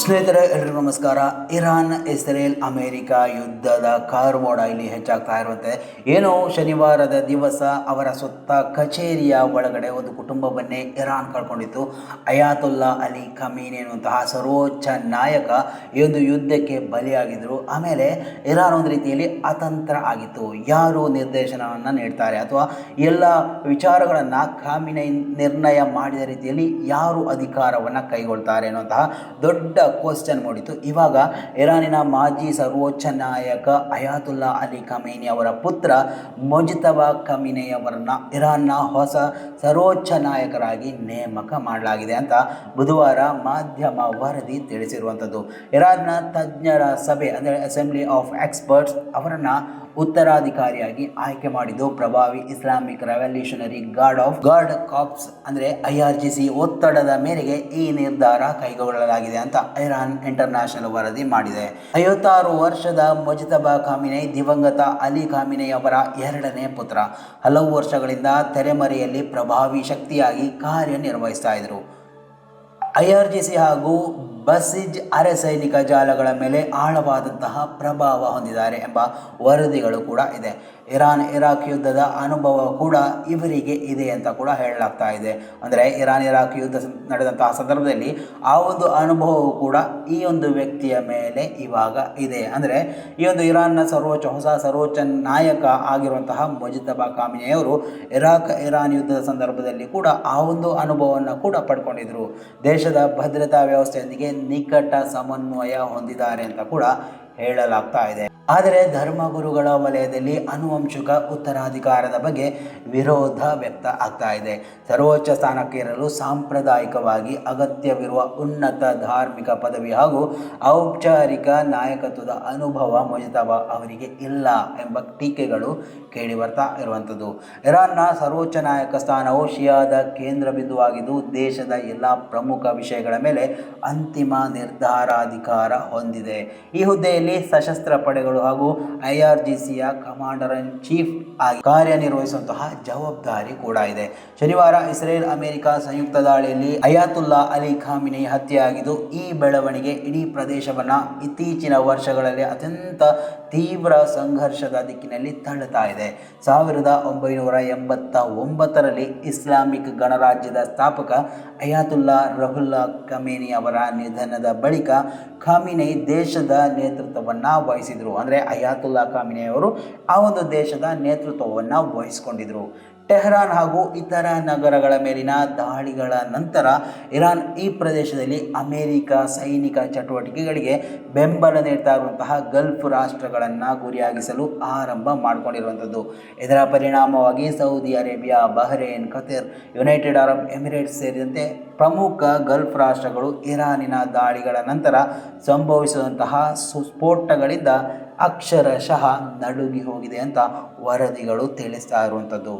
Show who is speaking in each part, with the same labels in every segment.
Speaker 1: ಸ್ನೇಹಿತರೆ ಎಲ್ರಿಗೂ ನಮಸ್ಕಾರ. ಇರಾನ್ ಇಸ್ರೇಲ್ ಅಮೇರಿಕ ಯುದ್ಧದ ಕಾರ್ಮೋಡ ಇಲ್ಲಿ ಹೆಚ್ಚಾಗ್ತಾ ಇರುವಂತೆ ಏನು ಶನಿವಾರದ ದಿವಸ ಅವರ ಸುತ್ತ ಕಚೇರಿಯ ಒಳಗಡೆ ಒಂದು ಕುಟುಂಬವನ್ನೇ ಇರಾನ್ ಕಳ್ಕೊಂಡಿತ್ತು. ಅಯಾತುಲ್ಲಾ ಅಲಿ ಖಮೀನಿ ಎನ್ನುವಂತಹ ಸರ್ವೋಚ್ಚ ನಾಯಕ ಈ ಒಂದು ಯುದ್ಧಕ್ಕೆ ಬಲಿಯಾಗಿದ್ದರು. ಆಮೇಲೆ ಇರಾನ್ ಒಂದು ರೀತಿಯಲ್ಲಿ ಅತಂತ್ರ ಆಗಿತ್ತು. ಯಾರು ನಿರ್ದೇಶನವನ್ನು ನೀಡ್ತಾರೆ ಅಥವಾ ಎಲ್ಲ ವಿಚಾರಗಳನ್ನು ಖಾಮಿನಿ ನಿರ್ಣಯ ಮಾಡಿದ ರೀತಿಯಲ್ಲಿ ಯಾರು ಅಧಿಕಾರವನ್ನು ಕೈಗೊಳ್ತಾರೆ ಅನ್ನುವಂತಹ ದೊಡ್ಡ ಕ್ವಶನ್ ಮೂಡಿತು. ಇವಾಗ ಇರಾನಿನ ಮಾಜಿ ಸರ್ವೋಚ್ಚ ನಾಯಕ ಅಯಾತುಲ್ಲಾ ಅಲಿ ಖಮೀನಿ ಅವರ ಪುತ್ರ ಮುಜ್ತಬಾ ಖಮೀನಿ ಅವರನ್ನ ಇರಾನ್ನ ಹೊಸ ಸರ್ವೋಚ್ಚ ನಾಯಕರಾಗಿ ನೇಮಕ ಮಾಡಲಾಗಿದೆ ಅಂತ ಬುಧವಾರ ಮಾಧ್ಯಮ ವರದಿ ತಿಳಿಸಿರುವಂಥದ್ದು. ಇರಾನ್ನ ತಜ್ಞರ ಸಭೆ ಅಂದರೆ ಅಸೆಂಬ್ಲಿ ಆಫ್ ಎಕ್ಸ್ಪರ್ಟ್ಸ್ ಅವರನ್ನ ಉತ್ತರಾಧಿಕಾರಿಯಾಗಿ ಆಯ್ಕೆ ಮಾಡಿದ್ದು ಪ್ರಭಾವಿ ಇಸ್ಲಾಮಿಕ್ ರೆವಲ್ಯೂಷನರಿ ಗಾರ್ಡ್ ಕಾರ್ಪ್ಸ್ ಅಂದರೆ IRGC ಒತ್ತಡದ ಮೇರೆಗೆ ಈ ನಿರ್ಧಾರ ಕೈಗೊಳ್ಳಲಾಗಿದೆ ಅಂತ ಇರಾನ್ ಇಂಟರ್ನ್ಯಾಷನಲ್ ವರದಿ ಮಾಡಿದೆ. 56 ವರ್ಷದ ಮುಜ್ತಬಾ ಖಾಮಿನಿ ದಿವಂಗತ ಅಲಿ ಖಾಮಿನಿ ಅವರ ಎರಡನೇ ಪುತ್ರ. ಹಲವು ವರ್ಷಗಳಿಂದ ತೆರೆಮರೆಯಲ್ಲಿ ಪ್ರಭಾವಿ ಶಕ್ತಿಯಾಗಿ ಕಾರ್ಯನಿರ್ವಹಿಸ್ತಾ ಇದ್ರು. IRGC ಹಾಗೂ ಬಸಿಜ್ ಅರೆಸೈನಿಕ ಜಾಲಗಳ ಮೇಲೆ ಆಳವಾದಂತಹ ಪ್ರಭಾವ ಹೊಂದಿದ್ದಾರೆ ಎಂಬ ವರದಿಗಳು ಕೂಡ ಇದೆ. ಇರಾನ್ ಇರಾಕ್ ಯುದ್ಧದ ಅನುಭವ ಕೂಡ ಇವರಿಗೆ ಇದೆ ಅಂತ ಕೂಡ ಹೇಳಲಾಗ್ತಾ ಇದೆ. ಅಂದರೆ ಇರಾನ್ ಇರಾಕ್ ಯುದ್ಧ ನಡೆದಂತಹ ಸಂದರ್ಭದಲ್ಲಿ ಆ ಒಂದು ಅನುಭವವು ಕೂಡ ಈ ಒಂದು ವ್ಯಕ್ತಿಯ ಮೇಲೆ ಇವಾಗ ಇದೆ. ಅಂದರೆ ಈ ಒಂದು ಇರಾನ್ನ ಹೊಸ ಸರ್ವೋಚ್ಚ ನಾಯಕ ಆಗಿರುವಂತಹ ಮುಜ್ತಬಾ ಖಾಮಿನಿಯವರು ಇರಾನ್ ಯುದ್ಧದ ಸಂದರ್ಭದಲ್ಲಿ ಕೂಡ ಆ ಒಂದು ಅನುಭವವನ್ನು ಕೂಡ ಪಡ್ಕೊಂಡಿದ್ರು. ದೇಶದ ಭದ್ರತಾ ವ್ಯವಸ್ಥೆಯೊಂದಿಗೆ ನಿಕಟ ಸಮನ್ವಯ ಹೊಂದಿದ್ದಾರೆ ಅಂತ ಕೂಡ ಹೇಳಲಾಗ್ತಾ ಇದೆ. ಆದರೆ ಧರ್ಮಗುರುಗಳ ವಲಯದಲ್ಲಿ ಆನುವಂಶಿಕ ಉತ್ತರಾಧಿಕಾರದ ಬಗ್ಗೆ ವಿರೋಧ ವ್ಯಕ್ತ ಆಗ್ತಾ ಇದೆ. ಸರ್ವೋಚ್ಚ ಸ್ಥಾನಕ್ಕೇರಲು ಸಾಂಪ್ರದಾಯಿಕವಾಗಿ ಅಗತ್ಯವಿರುವ ಉನ್ನತ ಧಾರ್ಮಿಕ ಪದವಿ ಹಾಗೂ ಔಪಚಾರಿಕ ನಾಯಕತ್ವದ ಅನುಭವ ಮುಜ್ತಬಾ ಅವರಿಗೆ ಇಲ್ಲ ಎಂಬ ಟೀಕೆಗಳು ಕೇಳಿ ಬರ್ತಾ ಇರುವಂಥದ್ದು. ಇರಾನ್ನ ಸರ್ವೋಚ್ಚ ನಾಯಕ ಸ್ಥಾನವು ಶಿಯಾದ ಕೇಂದ್ರ ಬಿಂದುವಾಗಿದ್ದು ದೇಶದ ಎಲ್ಲ ಪ್ರಮುಖ ವಿಷಯಗಳ ಮೇಲೆ ಅಂತಿಮ ನಿರ್ಧಾರಾಧಿಕಾರ ಹೊಂದಿದೆ. ಈ ಹುದ್ದೆಯಲ್ಲಿ ಸಶಸ್ತ್ರ ಪಡೆಗಳು ಹಾಗೂ IRGCಯ ಕಮಾಂಡರ್ ಇನ್ ಚೀಫ್ ಆಗಿ ಕಾರ್ಯನಿರ್ವಹಿಸುವಂತಹ ಜವಾಬ್ದಾರಿ ಕೂಡ ಇದೆ. ಶನಿವಾರ ಇಸ್ರೇಲ್ ಅಮೆರಿಕ ಸಂಯುಕ್ತ ದಾಳಿಯಲ್ಲಿ ಅಯಾತುಲ್ಲಾ ಅಲಿ ಖಾಮಿನಿ ಹತ್ಯೆಯಾಗಿದ್ದು ಈ ಬೆಳವಣಿಗೆ ಇಡೀ ಪ್ರದೇಶವನ್ನು ಇತ್ತೀಚಿನ ವರ್ಷಗಳಲ್ಲಿ ಅತ್ಯಂತ ತೀವ್ರ ಸಂಘರ್ಷದ ದಿಕ್ಕಿನಲ್ಲಿ ತಳ್ಳುತ್ತಾ ಇದೆ. 1989ರಲ್ಲಿ ಇಸ್ಲಾಮಿಕ್ ಗಣರಾಜ್ಯದ ಸ್ಥಾಪಕ ಅಯಾತುಲ್ಲಾ ರುಹುಲ್ಲಾ ಖಮೇನಿ ಅವರ ನಿಧನದ ಬಳಿಕ ಖಾಮಿನಿ ದೇಶದ ನೇತೃತ್ವವನ್ನು ವಹಿಸಿದರು. ಅಂದರೆ ಅಯಾತುಲ್ಲಾ ಖಾಮಿನಿ ಅವರು ಆ ಒಂದು ದೇಶದ ನೇತೃತ್ವವನ್ನು ವಹಿಸಿಕೊಂಡಿದ್ರು. ಟೆಹರಾನ್ ಹಾಗೂ ಇತರ ನಗರಗಳ ಮೇಲಿನ ದಾಳಿಗಳ ನಂತರ ಇರಾನ್ ಈ ಪ್ರದೇಶದಲ್ಲಿ ಅಮೆರಿಕ ಸೈನಿಕ ಚಟುವಟಿಕೆಗಳಿಗೆ ಬೆಂಬಲ ನೀಡ್ತಾ ಇರುವಂತಹ ಗಲ್ಫ್ ರಾಷ್ಟ್ರಗಳನ್ನು ಗುರಿಯಾಗಿಸಲು ಆರಂಭ ಮಾಡಿಕೊಂಡಿರುವಂಥದ್ದು. ಇದರ ಪರಿಣಾಮವಾಗಿ Saudi Arabia, Bahrain, Qatar, United Arab Emirates ಸೇರಿದಂತೆ ಪ್ರಮುಖ ಗಲ್ಫ್ ರಾಷ್ಟ್ರಗಳು ಇರಾನಿನ ದಾಳಿಗಳ ನಂತರ ಸಂಭವಿಸಿದಂತಹ ಸ್ಫೋಟಗಳಿಂದ ಅಕ್ಷರಶಃ ನಡುಗಿ ಹೋಗಿದೆ ಅಂತ ವರದಿಗಳು ತಿಳಿಸ್ತಾ ಇರುವಂಥದ್ದು.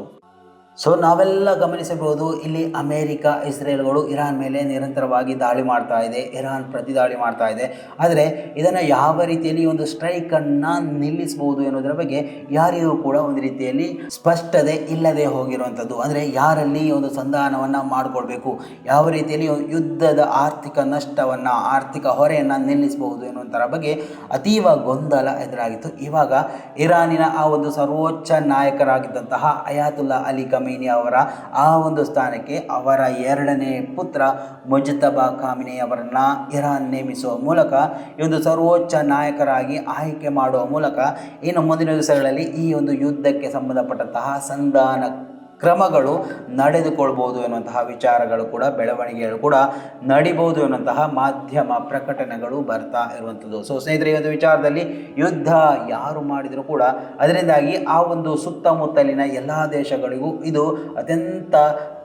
Speaker 1: ಸೊ ನಾವೆಲ್ಲ ಗಮನಿಸಬಹುದು, ಇಲ್ಲಿ ಅಮೇರಿಕ ಇಸ್ರೇಲ್ಗಳು ಇರಾನ್ ಮೇಲೆ ನಿರಂತರವಾಗಿ ದಾಳಿ ಮಾಡ್ತಾ ಇದೆ, ಇರಾನ್ ಪ್ರತಿ ದಾಳಿ ಮಾಡ್ತಾ ಇದೆ. ಆದರೆ ಇದನ್ನು ಯಾವ ರೀತಿಯಲ್ಲಿ ಒಂದು ಸ್ಟ್ರೈಕನ್ನು ನಿಲ್ಲಿಸಬಹುದು ಎನ್ನುವುದರ ಬಗ್ಗೆ ಯಾರಿಗೂ ಕೂಡ ಒಂದು ರೀತಿಯಲ್ಲಿ ಸ್ಪಷ್ಟತೆ ಇಲ್ಲದೆ ಹೋಗಿರುವಂಥದ್ದು. ಅಂದರೆ ಯಾರಲ್ಲಿ ಒಂದು ಸಂಧಾನವನ್ನು ಮಾಡಿಕೊಳ್ಬೇಕು, ಯಾವ ರೀತಿಯಲ್ಲಿ ಯುದ್ಧದ ಆರ್ಥಿಕ ನಷ್ಟವನ್ನು, ಆರ್ಥಿಕ ಹೊರೆಯನ್ನು ನಿಲ್ಲಿಸಬಹುದು ಎನ್ನುವಂಥರ ಬಗ್ಗೆ ಅತೀವ ಗೊಂದಲ ಎದುರಾಗಿತ್ತು. ಇವಾಗ ಇರಾನಿನ ಆ ಒಂದು ಸರ್ವೋಚ್ಚ ನಾಯಕರಾಗಿದ್ದಂತಹ ಅಯಾತುಲ್ಲಾ ಅಲಿ ಖಮೀನಿ ಅವರ ಆ ಒಂದು ಸ್ಥಾನಕ್ಕೆ ಅವರ ಎರಡನೇ ಪುತ್ರ ಮುಜ್ತಬಾ ಖಾಮಿನಿ ಅವರನ್ನ ಇರಾನ್ ನೇಮಿಸುವ ಮೂಲಕ ಈ ಒಂದು ಸರ್ವೋಚ್ಚ ನಾಯಕರಾಗಿ ಆಯ್ಕೆ ಮಾಡುವ ಮೂಲಕ ಇನ್ನು ಮುಂದಿನ ದಿವಸಗಳಲ್ಲಿ ಈ ಒಂದು ಯುದ್ಧಕ್ಕೆ ಸಂಬಂಧಪಟ್ಟಂತಹ ಸಂಧಾನ ಕ್ರಮಗಳು ನಡೆದುಕೊಳ್ಬೋದು ಎನ್ನುವಂತಹ ವಿಚಾರಗಳು ಕೂಡ, ಬೆಳವಣಿಗೆಗಳು ಕೂಡ ನಡಿಬೋದು ಎನ್ನುವಂತಹ ಮಾಧ್ಯಮ ಪ್ರಕಟಣೆಗಳು ಬರ್ತಾ ಇರುವಂಥದ್ದು. ಸೊ ಸ್ನೇಹಿತರೆ, ಈ ಒಂದು ವಿಚಾರದಲ್ಲಿ ಯುದ್ಧ ಯಾರು ಮಾಡಿದರೂ ಕೂಡ ಅದರಿಂದಾಗಿ ಆ ಒಂದು ಸುತ್ತಮುತ್ತಲಿನ ಎಲ್ಲ ದೇಶಗಳಿಗೂ ಇದು ಅತ್ಯಂತ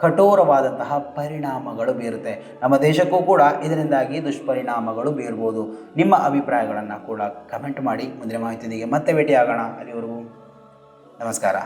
Speaker 1: ಕಠೋರವಾದಂತಹ ಪರಿಣಾಮಗಳು ಬೀರುತ್ತೆ. ನಮ್ಮ ದೇಶಕ್ಕೂ ಕೂಡ ಇದರಿಂದಾಗಿ ದುಷ್ಪರಿಣಾಮಗಳು ಬೀರ್ಬೋದು. ನಿಮ್ಮ ಅಭಿಪ್ರಾಯಗಳನ್ನು ಕೂಡ ಕಮೆಂಟ್ ಮಾಡಿ. ಮುಂದಿನ ಮಾಹಿತಿಯೊಂದಿಗೆ ಮತ್ತೆ ಭೇಟಿಯಾಗೋಣ. ಅಲ್ಲಿವರೆಗೂ ನಮಸ್ಕಾರ.